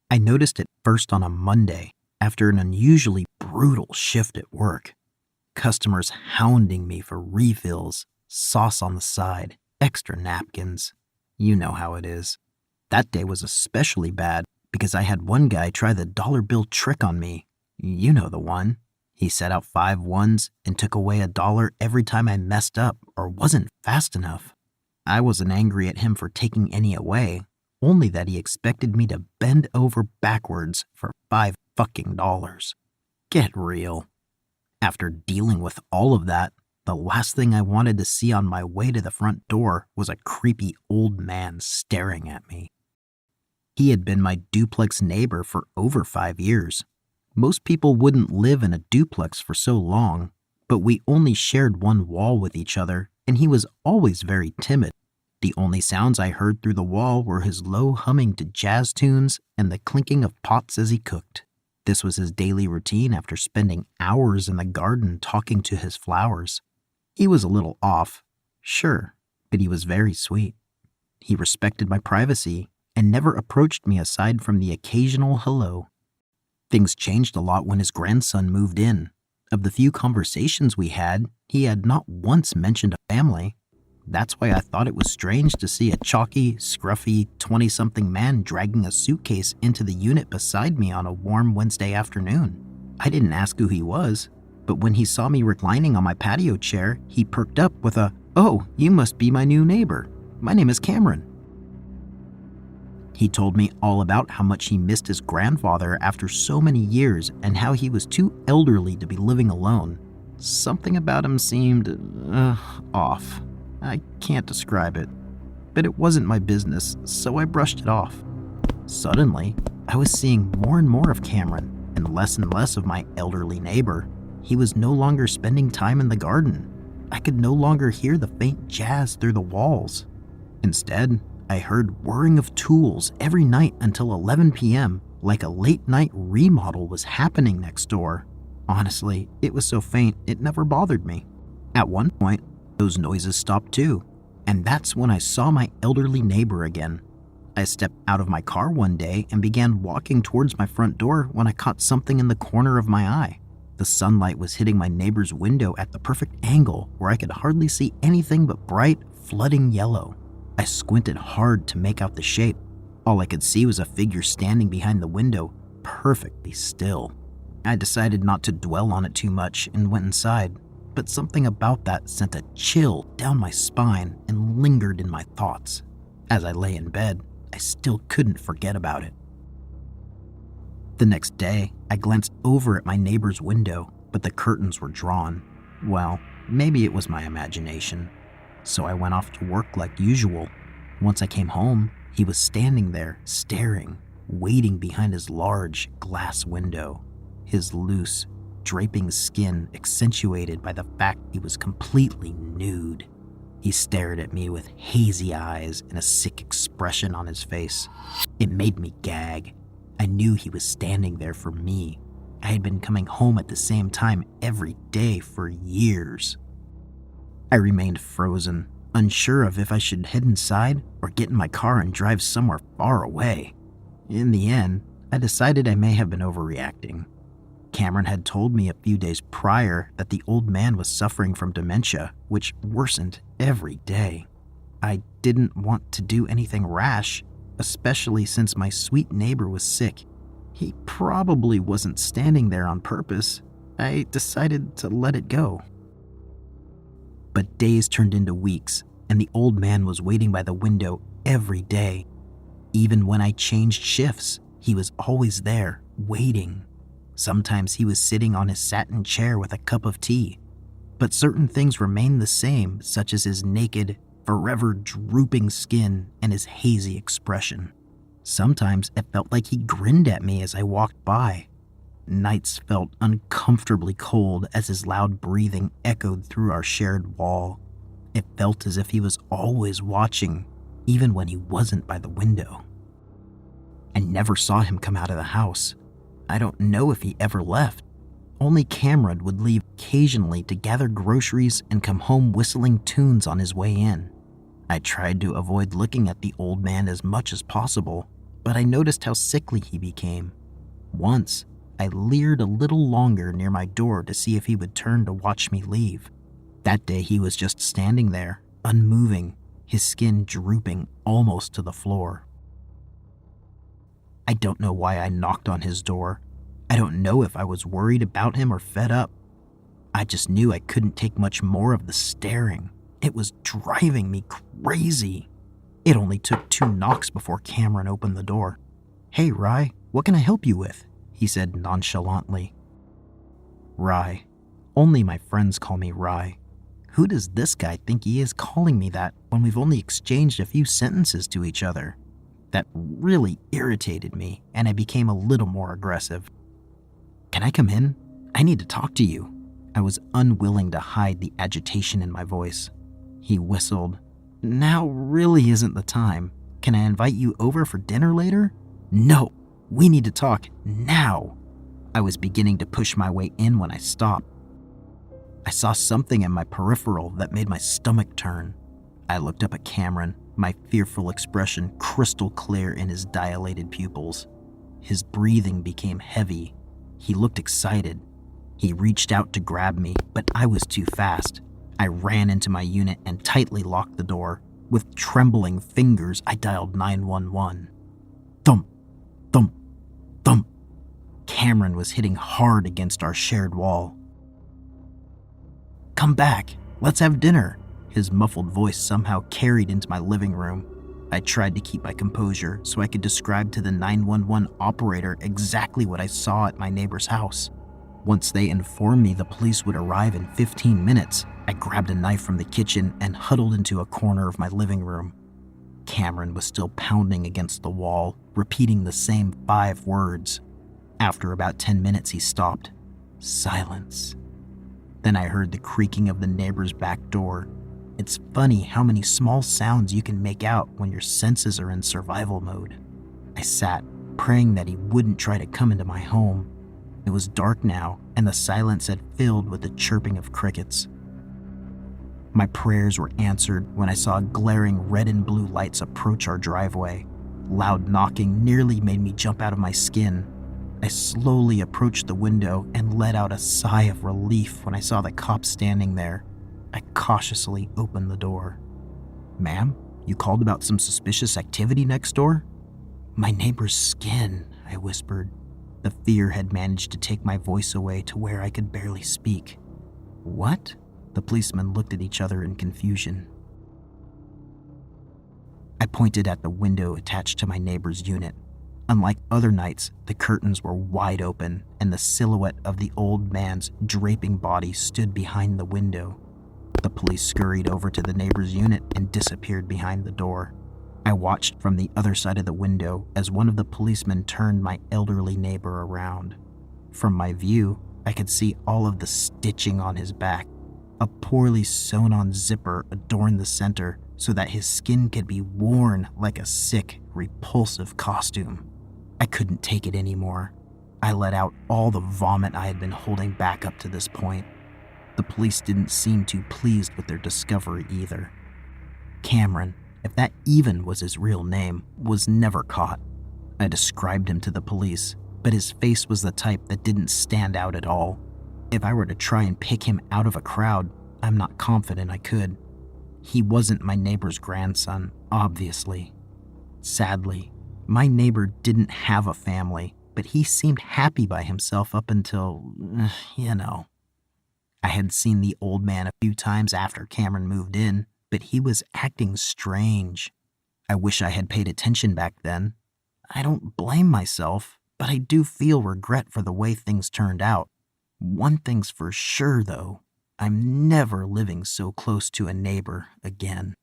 I noticed it first on a Monday after an unusually brutal shift at work. Customers hounding me for refills, sauce on the side, extra napkins. You know how it is. That day was especially bad because I had one guy try the dollar bill trick on me. You know the one. He set out 5 ones and took away $1 every time I messed up or wasn't fast enough. I wasn't angry at him for taking any away, only that he expected me to bend over backwards for $5. Get real. After dealing with all of that, the last thing I wanted to see on my way to the front door was a creepy old man staring at me. He had been my duplex neighbor for over 5 years. Most people wouldn't live in a duplex for so long, but we only shared one wall with each other, and he was always very timid. The only sounds I heard through the wall were his low humming to jazz tunes and the clinking of pots as he cooked. This was his daily routine after spending hours in the garden talking to his flowers. He was a little off, sure, but he was very sweet. He respected my privacy and never approached me aside from the occasional hello. Things changed a lot when his grandson moved in. Of the few conversations we had, he had not once mentioned a family. That's why I thought it was strange to see a chalky, scruffy 20-something man dragging a suitcase into the unit beside me on a warm Wednesday afternoon. I didn't ask who he was, but when he saw me reclining on my patio chair, he perked up with a, "Oh, you must be my new neighbor. My name is Cameron." He told me all about how much he missed his grandfather after so many years and how he was too elderly to be living alone. Something about him seemed off. I can't describe it, but it wasn't my business, so I brushed it off. Suddenly, I was seeing more and more of Cameron and less of my elderly neighbor. He was no longer spending time in the garden. I could no longer hear the faint jazz through the walls. Instead, I heard whirring of tools every night until 11 p.m., like a late-night remodel was happening next door. Honestly, it was so faint it never bothered me. At one point, those noises stopped too, and that's when I saw my elderly neighbor again. I stepped out of my car one day and began walking towards my front door when I caught something in the corner of my eye. The sunlight was hitting my neighbor's window at the perfect angle where I could hardly see anything but bright, flooding yellow. I squinted hard to make out the shape. All I could see was a figure standing behind the window, perfectly still. I decided not to dwell on it too much and went inside, but something about that sent a chill down my spine and lingered in my thoughts. As I lay in bed, I still couldn't forget about it. The next day, I glanced over at my neighbor's window, but the curtains were drawn. Well, maybe it was my imagination. So I went off to work like usual. Once I came home, he was standing there, staring, waiting behind his large glass window. His loose, draping skin accentuated by the fact he was completely nude. He stared at me with hazy eyes and a sick expression on his face. It made me gag. I knew he was standing there for me. I had been coming home at the same time every day for years. I remained frozen, unsure of if I should head inside or get in my car and drive somewhere far away. In the end, I decided I may have been overreacting. Cameron had told me a few days prior that the old man was suffering from dementia, which worsened every day. I didn't want to do anything rash, especially since my sweet neighbor was sick. He probably wasn't standing there on purpose. I decided to let it go. But days turned into weeks, and the old man was waiting by the window every day. Even when I changed shifts, he was always there, waiting. Sometimes he was sitting on his satin chair with a cup of tea. But certain things remained the same, such as his naked, forever drooping skin and his hazy expression. Sometimes it felt like he grinned at me as I walked by. Nights felt uncomfortably cold as his loud breathing echoed through our shared wall. It felt as if he was always watching, even when he wasn't by the window. I never saw him come out of the house. I don't know if he ever left. Only Cameron would leave occasionally to gather groceries and come home whistling tunes on his way in. I tried to avoid looking at the old man as much as possible, but I noticed how sickly he became. Once, I leered a little longer near my door to see if he would turn to watch me leave. That day he was just standing there, unmoving, his skin drooping almost to the floor. I don't know why I knocked on his door. I don't know if I was worried about him or fed up. I just knew I couldn't take much more of the staring. It was driving me crazy. It only took 2 knocks before Cameron opened the door. "Hey, Rye, what can I help you with?" he said nonchalantly. Rye. Only my friends call me Rye. Who does this guy think he is calling me that when we've only exchanged a few sentences to each other? That really irritated me, and I became a little more aggressive. "Can I come in? I need to talk to you." I was unwilling to hide the agitation in my voice. He whistled. "Now really isn't the time. Can I invite you over for dinner later?" "No, we need to talk now." I was beginning to push my way in when I stopped. I saw something in my peripheral that made my stomach turn. I looked up at Cameron, my fearful expression crystal clear in his dilated pupils. His breathing became heavy. He looked excited. He reached out to grab me, but I was too fast. I ran into my unit and tightly locked the door. With trembling fingers, I dialed 911. Thump, thump, thump. Cameron was hitting hard against our shared wall. "Come back, let's have dinner." His muffled voice somehow carried into my living room. I tried to keep my composure so I could describe to the 911 operator exactly what I saw at my neighbor's house. Once they informed me the police would arrive in 15 minutes, I grabbed a knife from the kitchen and huddled into a corner of my living room. Cameron was still pounding against the wall, repeating the same 5 words. After about 10 minutes, he stopped. Silence. Then I heard the creaking of the neighbor's back door. It's funny how many small sounds you can make out when your senses are in survival mode. I sat, praying that he wouldn't try to come into my home. It was dark now, and the silence had filled with the chirping of crickets. My prayers were answered when I saw glaring red and blue lights approach our driveway. Loud knocking nearly made me jump out of my skin. I slowly approached the window and let out a sigh of relief when I saw the cop standing there. I cautiously opened the door. "Ma'am, you called about some suspicious activity next door?" "My neighbor's skin," I whispered. The fear had managed to take my voice away to where I could barely speak. "What?" The policemen looked at each other in confusion. I pointed at the window attached to my neighbor's unit. Unlike other nights, the curtains were wide open, and the silhouette of the old man's draping body stood behind the window. The police scurried over to the neighbor's unit and disappeared behind the door. I watched from the other side of the window as one of the policemen turned my elderly neighbor around. From my view, I could see all of the stitching on his back. A poorly sewn-on zipper adorned the center so that his skin could be worn like a sick, repulsive costume. I couldn't take it anymore. I let out all the vomit I had been holding back up to this point. The police didn't seem too pleased with their discovery either. Cameron, if that even was his real name, was never caught. I described him to the police, but his face was the type that didn't stand out at all. If I were to try and pick him out of a crowd, I'm not confident I could. He wasn't my neighbor's grandson, obviously. Sadly, my neighbor didn't have a family, but he seemed happy by himself up until, I had seen the old man a few times after Cameron moved in, but he was acting strange. I wish I had paid attention back then. I don't blame myself, but I do feel regret for the way things turned out. One thing's for sure, though. I'm never living so close to a neighbor again.